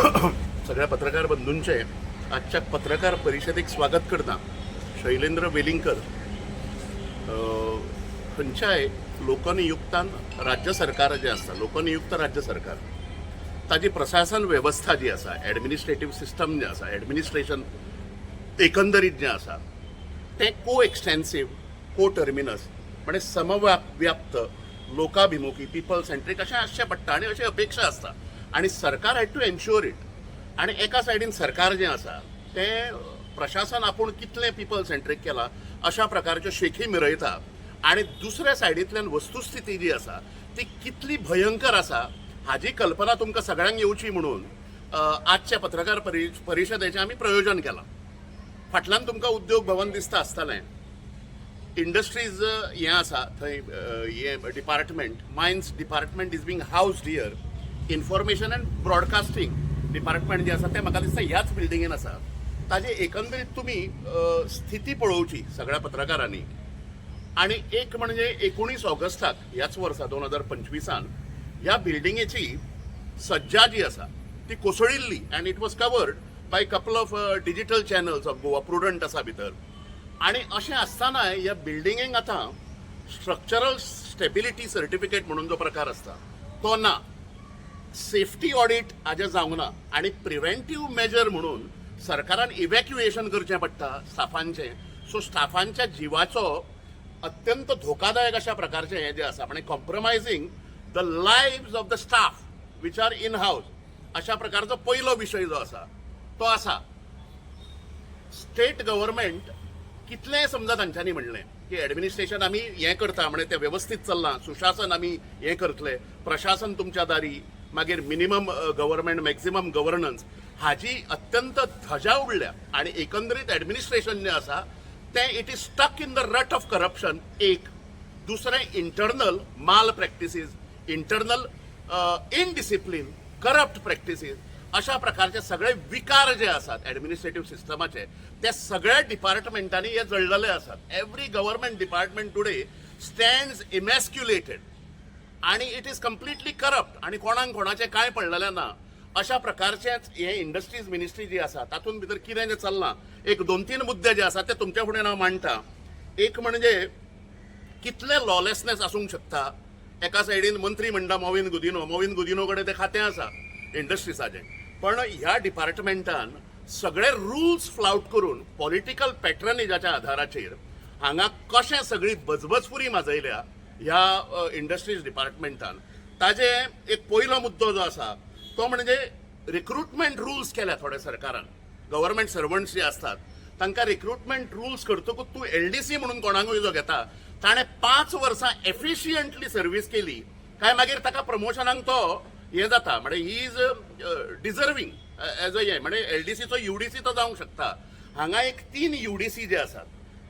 सगळ्या पत्रकार बंधूंचे आजच्या पत्रकार परिषदेक स्वागत करता. शैलेंद्र वेलिंगकर खंयच्याय लोकनियुक्तान राज्य सरकार जे आसा, लोकनियुक्त राज्य सरकार ताजी प्रशासन व्यवस्था जी आसा, एडमिनिस्ट्रेटिव्ह सिस्टम जे आसा, एडमिनिस्ट्रेशन एकंदरीत जे आसा ते को एक्सटेन्सिव्ह, को टर्मिनस म्हणजे समव्याप्त, लोकाभिमुखी, पीपल सेंट्रीक अशें आसचें पडटा आनी अशी अपेक्षा आसता. आणि सरकार हॅड टू एन्श्युअर इट. आणि एका सायडीन सरकार जें आसा तें प्रशासन आपूण कितलें पीपल सेंट्रीक केला अशा प्रकारच्यो शेखी मिरयता. आणि दुसऱ्या सायडींतल्यान वस्तुस्थिती जी आसा ती कितली भयंकर आसा हाजी कल्पना तुमकां सगळ्यांक येवची म्हणून आजच्या पत्रकार परिशदेचें आमी प्रयोजन केलां. फाटल्यान तुमकां उद्योग भवन दिसता आसतलें. इंडस्ट्रीज हें आसा थंय हें department, mines department is being housed here. Information and broadcasting department जे आसा तें म्हाका दिसता ह्याच बिल्डिंगेन आसा. ताजे एकंदरीत तुमी स्थिती पळोवची सगळ्या पत्रकारांनी. आणि एक म्हणजे 19 ऑगस्टाक ह्याच वर्सा 2025 ह्या बिल्डिंगेची सज्जा जी आसा ती कोसळिल्ली and it was covered by couple of digital channels of Goa. Prudent आसा भितर. आणि अशें आसतना ह्या बिल्डिंगेक आतां स्ट्रक्चरल स्टेबिलिटी सर्टिफिकेट म्हणून जो प्रकार आसता तो ना. सेफ्टी ऑडिट हाजे जावंक ना. आणि प्रिव्हेंटिव्ह मेजर म्हणून सरकारान इव्हॅक्युएशन करचें पडटा स्टाफांचें. सो स्टाफांच्या जिवाचो अत्यंत धोकादायक अशा प्रकारचें हें जें आसा म्हणजे compromising the lives of the staff which are in house अशा प्रकारचो पयलो विशय जो आसा तो आसा. स्टेट गव्हर्मेंट कितलें समजा तांच्यांनी म्हणलें की एडमिनिस्ट्रेशन आमी हें करता म्हणजे तें व्यवस्थीत चल्लां, सुशासन आमी हें करतले, प्रशासन तुमच्या दारी, मागीर मिनिमम गव्हर्मेंट, मॅक्झिमम गव्हर्नन्स हाजी अत्यंत धजा उडल्या. आणि एकंदरीत एडमिनिस्ट्रेशन जें आसा तें it is stuck in the rut of corruption. एक दुसरें internal malpractices, internal indiscipline, corrupt practices अशा प्रकारचे सगळे विकार जे आसात एडमिनिस्ट्रेटिव्ह सिस्टमाचे ते सगळ्या डिपार्टमेंटांनी हे जळलेले आसात. Every government department today stands emasculated आणि इट इज कम्प्लिटली करप्ट. आणि कोणाचे काय पडलेलें ना अशा प्रकारचेच हे इंडस्ट्रीज मिनिस्ट्री जी आसा तातूंत भितर कितें जें चल्लां एक 2-3 मुद्दे जे आसा ते तुमच्या फुडें हांव मांडटा. एक म्हणजे कितले लॉलेसनेस आसूंक शकता. एका सायडीन मंत्री म्हणटा मोविन गुदिनो कडेन तें खातें आसा इंडस्ट्रीसाचें. पण ह्या डिपार्टमेंटान सगळे रुल्स फ्लाउट करून पॉलिटिकल पॅट्रनेजाच्या आधाराचेर हांगा कशें सगळी बजबजपुरी माजयल्या ह्या इंडस्ट्रीज डिपार्टमेंटान. ताजे एक पयलो मुद्दो जो आसा तो म्हणजे रिक्रुटमेंट रुल्स केल्या थोड्या सरकारान. गव्हर्मेंट सर्वंट्स जे असतात तांकां रिक्रुटमेंट रुल्स करतकूच तूं LDC म्हणून कोणाकूय जो घेता ताणें 5 वर्सां एफिशियंटली सर्व्हिस केली काय मागीर ताका प्रमोशनाक तो हे जाता म्हणजे he is deserving as a हे म्हणजे LDCचो UDC तो जावंक शकता. हांगा एक 3 UDC जे आसात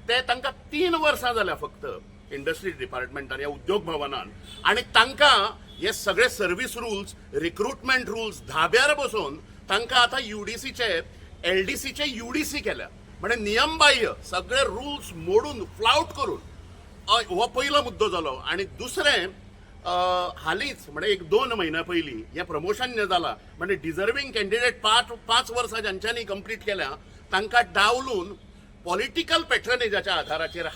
ते तांकां 3 वर्सां जाल्या फक्त इंडस्ट्री डिपार्टमेंटान ह्या उद्योग भवनान. आणि तांकां हे सगळे सर्व्हिस रुल्स, रिक्रुटमेंट रुल्स धाब्यार बसून तांकां आतां UDCचे LDCचे UDC केल्या. म्हणजे नियमबाह्य सगळे रुल्स मोडून फ्लाउट करून हो पयलो मुद्दो जालो. आणि दुसरें हालींच म्हणजे एक 2 म्हयन्या पयलीं हें प्रमोशन जें जालां म्हणजे डिजर्विंग कॅन्डिडेट 5 वर्सां ज्यांच्यांनी कंप्लीट केल्या तांकां डावलून पॉलिटिकल पॅट्रनेजाच्या आधाराचेर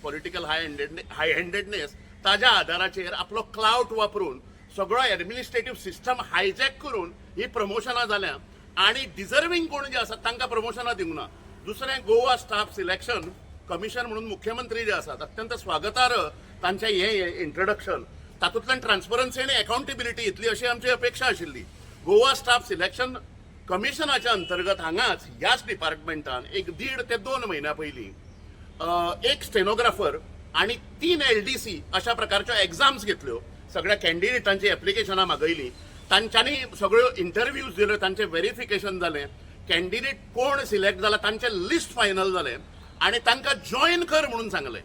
पॉलिटिकल हाय हँडेडनेस ताज्या आधाराचेर आपलो क्लाउट वापरून सगळो एडमिनिस्ट्रेटिव्ह सिस्टम हायजॅक करून ही प्रमोशनां जाल्या. आणि डिजर्विंग कोण जे आसात तांकां प्रमोशनां दिवंक ना. दुसरें गोवा स्टाफ सिलेक्शन कमिशन म्हणून मुख्यमंत्री जे आसात अत्यंत स्वागतार्ह तांचें हें इंट्रोडक्शन. तातूंतल्यान ट्रान्सपरन्सी आनी अकाउंटेबिलिटी येतली अशी आमची अपेक्षा आशिल्ली. गोवा स्टाफ सिलेक्शन कमिशनाच्या अंतर्गत हांगाच ह्याच डिपार्टमेंटान एक 1.5 ते 2 म्हयन्या पयलीं एक स्टेनोग्राफर आणि 3 LDC अशा प्रकारच्यो एग्जाम्स घेतल्यो. सगळ्या कॅन्डिडेटांची एप्लिकेशनां मागयलीं. तांच्यांनी सगळ्यो इंटरव्यूज दिल्यो, तांचें व्हेरिफिकेशन जालें. कॅन्डिडेट कोण सिलेक्ट जाला तांचें लिस्ट फायनल जालें आणि तांकां जॉयन कर म्हणून सांगलें.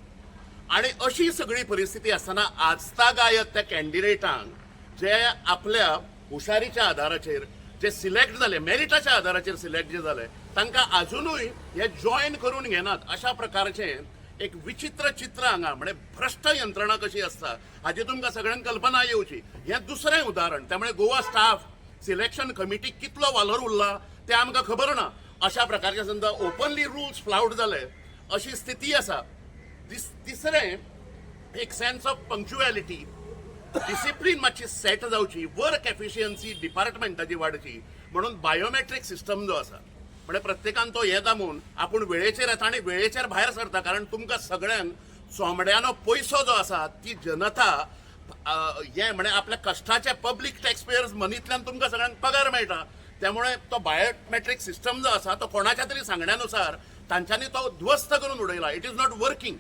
आणि अशी सगळी परिस्थिती आसतना आजतागायत त्या कॅन्डिडेटांक जे आपल्या हुशारीच्या आधाराचेर जे सिलेक्ट जाले, मेरिटाच्या आधाराचेर सिलेक्ट जे जाले तांकां अजूनय हे जॉयन करून घेनात अशा प्रकारचें एक विचित्र चित्र हांगा म्हणजे भ्रष्ट यंत्रणा कशी असता हाची तुमकां सगळ्यांक कल्पना येवची. हें दुसरें उदाहरण. त्यामुळे गोवा स्टाफ सिलेक्शन कमिटी कितलो वालोर उरला ते आमकां खबर ना. अशा प्रकारचे समजा ओपनली रुल्स फ्लाउट जाले अशी स्थिती आसा. तिसरें, एक सेन्स ऑफ पंक्च्युएलिटी, डिसिप्लीन मातशी सेट जावची, वर्क एफिशियन्सी डिपार्टमेंटाची वाडची. म्हणून बायोमेट्रीक सिस्टम जो आसा म्हणजे प्रत्येकान तो हे दामून आपूण वेळेचेर येता आनी वेळेचेर भायर सरता. कारण तुमकां सगळ्यांक सोमड्यानो पयसो जो आसा ती जनता हे म्हणजे आपल्या कश्टाचे पब्लीक टॅक्सपेयर्स मनींतल्यान तुमकां सगळ्यांक पगार मेळटा. त्यामुळे तो बायोमेट्रीक सिस्टम जो आसा तो कोणाच्या तरी सांगण्यानुसार तांच्यांनी तो ध्वस्त करून उडयला. It is not working.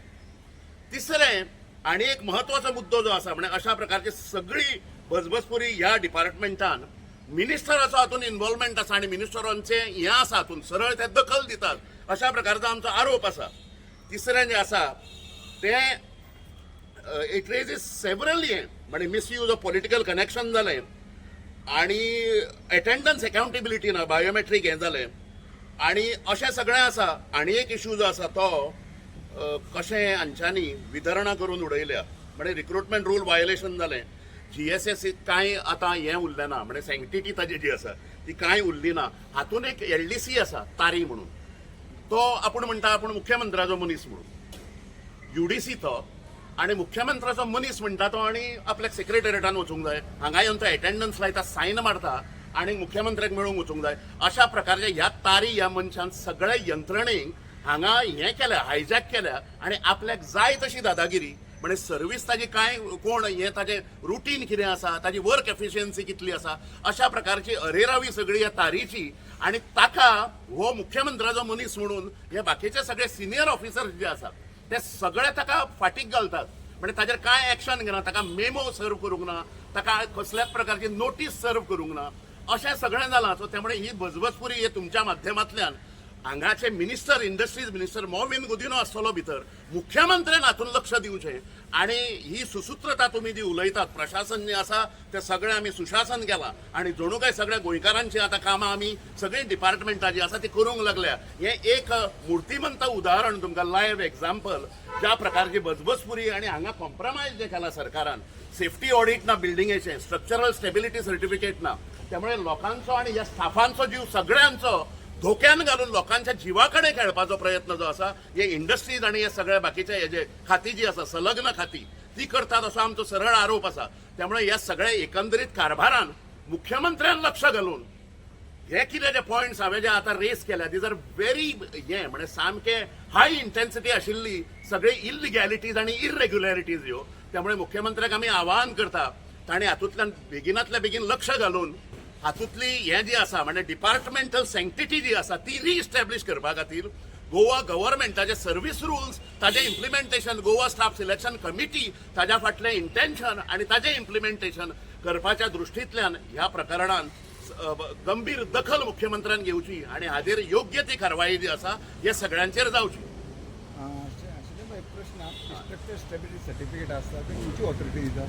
तिसरें आणि एक म्हत्वाचो मुद्दो जो आसा म्हणजे अशा प्रकारची सगळी बजबजपुरी ह्या डिपार्टमेंटान मिनिस्टराचो हातून इन्व्हॉल्वमेंट आसा आणि मिनिस्टरांचे हे आसा हातून सरळ ते दखल दितात अशा प्रकारचो आमचो आरोप आसा. तिसरें जे आसा ते इट रेजीस सेवरल हे म्हणजे मिसयूज ऑफ पॉलिटिकल कनेक्शन जालें आणि अटेंडन्स अकाउंटेबिलिटी ना बायोमेट्रीक हें जालें आणि अशें सगळें आसा. आनी एक इश्यू जो आसा तो कशें हांच्यांनी वितरणां करून उडयल्या म्हणजे रिक्रुटमेंट रूल वायोलेशन जालें. GSS कांय आतां हें उरलें ना म्हणजे सँक्टिटी ताजी जी आसा ती कांय उरली ना. हातून एक LDC आसा तारी म्हणून तो आपूण म्हणटा आपूण मुख्यमंत्र्याचो मनीस म्हणून. UDC तो आणि मुख्यमंत्र्याचो मनीस म्हणटा तो आणि आपल्याक सेक्रेटरिएटान वचूंक जाय. हांगा येवन तो अटेंडन्स लायता, सायन मारता आणि मुख्यमंत्र्याक मेळूंक वचूंक जाय. अशा प्रकारचे ह्या तारी ह्या मनशान सगळ्या यंत्रणेक हांगा हें केल्या, हायजॅक केल्या आणि आपल्याक जाय तशी दादागिरी म्हणजे सर्वीस ताजी काय कोण हे ताजें रुटीन कितें आसा, ताजी वर्क एफिशियन्सी कितली आसा, अशा प्रकारची अरेरावी सगळी ह्या तारीची. आणि ताका हो मुख्यमंत्र्याचो मनीस म्हणून हे बाकीचे सगळे सिनियर ऑफिसर्स जे आसात ते सगळे ताका फाटीक घालतात. म्हणजे ताजेर कांय एक्शन घेना, ताका मेमो सर्व करूंक ना, ताका कसल्याच प्रकारची नोटीस सर्व करूंक ना, अशें सगळें जालां. सो त्यामुळे ही बजबजपुरी हे तुमच्या माध्यमांतल्यान हांगाचे मिनिस्टर, इंडस्ट्रीज मिनिस्टर मोविन गुदिनो आसतलो भितर, मुख्यमंत्र्यान हातून लक्ष दिवचें आणि ही सुसूत्रता तुम्ही जी उलयतात, प्रशासन जे आसा ते सगळें आमी सुशासन केलां आणि जणू काय सगळ्या गोंयकारांची आतां कामां आमी सगळी डिपार्टमेंटां जी आसा ती करूंक लागल्या. हें एक मुर्तिमंत उदाहरण तुमकां लायव्ह एक्झाम्पल ज्या प्रकारची बजबजपुरी आणि हांगा कॉम्प्रमायज जे केला सरकारान. सेफ्टी ऑडिट ना बिल्डिंगेचे, स्ट्रक्चरल स्टेबिलिटी सर्टिफिकेट ना. त्यामुळे लोकांचो आणि ह्या स्टाफांचो जीव सगळ्यांचो धोक्यान घालून लोकांच्या जिवाकडे खेळपाचो प्रयत्न जो आसा हे इंडस्ट्रीज आणि हे सगळे बाकीचे हे जे खाती जी आसा संलग्न खाती ती करतात असो आमचो सरळ आरोप आसा. त्यामुळे ह्या सगळ्या एकंदरीत कारभारान मुख्यमंत्र्यान लक्ष घालून हे कितें जे पॉयंट्स हांवें जे आतां रेस केल्या दीज आर व्हेरी हे म्हणजे सामके हाय इंटेन्सिटी आशिल्ली सगळे इलिगॅलिटीज आणि इरेग्युलॅरिटीज ह्यो. त्यामुळे मुख्यमंत्र्याक आमी आवाहन करता ताणें हातूंतल्यान बेगिनांतल्या बेगीन लक्ष घालून हातूंतली हें जी आसा म्हणजे डिपार्टमेंटल सँक्टिटी जी आसा ती रिइस्टॅब्लिश करपा खातीर गोवा गव्हर्मेंटाचे सर्व्हिस रुल्स ताजें implementation, Goa staff selection committee ताज्या फाटलें इंटेन्शन आणि ताजें इम्प्लिमेंटेशन करपाच्या दृश्टींतल्यान ह्या प्रकरणान गंभीर दखल मुख्यमंत्र्यान घेवची आणि हाजेर योग्य ती कारवाई जी आसा हे सगळ्यांचेर जावची. प्रश्न स्ट्रक्चर स्टेबिलिटी सर्टिफिकेट आसता ते खंयची ऑथॉरिटी दिता?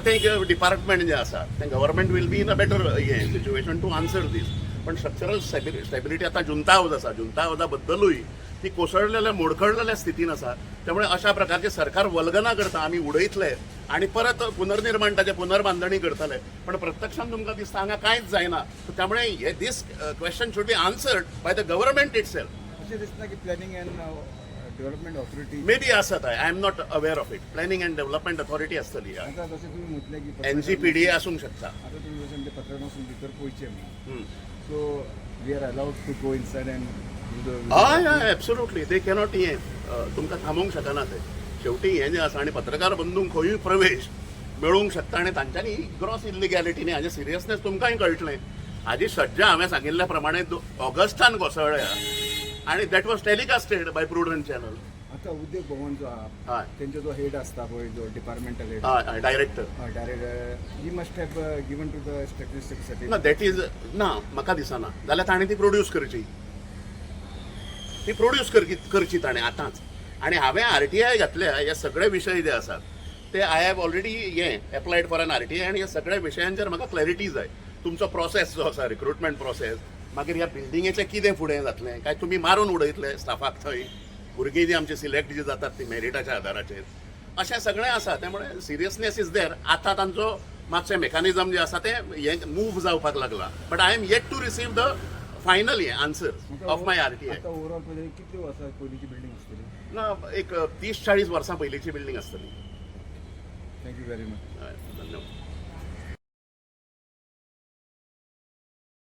ते एक डिपार्टमेंट जे आसा ते government will be in a better हे सिच्युएशन टू आन्सर दीस. पण स्ट्रक्चरल स्टेबिलिटी आता जुंता हाऊस आसा, जुंता हाऊसा बद्दलूय ती कोसळलेल्या मोडखळलेल्या स्थितीन आसा. त्यामुळे अशा प्रकारचे सरकार वल्गना करता आमी उडयतले आणि परत पुनर्निर्माण ताचे पुनर्बांधणी करतले. पण प्रत्यक्षान तुमकां दिसता हांगा कांयच जायना. त्यामुळे हे this question should be answered by the government itself. अशें दिसता की planning and development authority may be आसत. I am not aware of it. Planning and development authority आसतली. आता जशें तुमी म्हटलें की NGPDA आसूंक शकता. आता तुम्ही जसं ते पत्रान वचून भितर पळयचें म्हणून so we are allowed to go inside and हय एब्सोल्युटली दे कॅनॉट हे तुमकां थांबोवंक शकना ते. शेवटी हें जें आसा आनी पत्रकार बंधूंक खंयूय प्रवेश मेळूंक शकता आणि तांच्यांनी ग्रॉस इलिगॅलिटीनी हाजें सिरियसनेस तुमकांय कळटलें. हाजी सज्जा हांवें सांगिल्ल्या प्रमाणे ऑगस्टान कोसळ्ळ्या आणि that was telecasted by Prudent channel. आता उद्योग भवन जो आहा हय तेंचो जो हेड आसता पळय जो डिपार्टमेंटल हेड हय director direct he must have given to the structure certificate. ना दॅट इज ना म्हाका दिसना. जाल्यार ताणें ती प्रोड्यूस करची. ती प्रोड्यूस करची ताणें आतांच. आणि हांवें RTI घातल्या हे सगळे विशय जे आसात ते I have already applied for an RTI आणि ह्या सगळ्या विशयांचेर म्हाका क्लॅरिटी जाय. तुमचो प्रोसेस जो आसा रिक्रुटमेंट प्रोसेस, मागीर ह्या बिल्डिंगेचें कितें फुडें जातलें काय तुमी मारून उडयतले स्टाफाक थंय, भुरगीं जी आमची सिलेक्ट जी जातात ती मेरिटाच्या आदाराचेर, अशें सगळें आसा. त्यामुळे सिरियसनेस इज देर. आतां तांचो मातशें मेकानिझम जे आसा ते हे मूव जावपाक लागला but I am yet to receive the final answer of my RTI. आता ओवरऑल पळयल्यार कितल्यो वर्सां पयलींची बिल्डींग आसतली? ना एक 30-40 वर्सां पयलींची बिल्डींग आसतली. Thank you very much. धन्यवाद.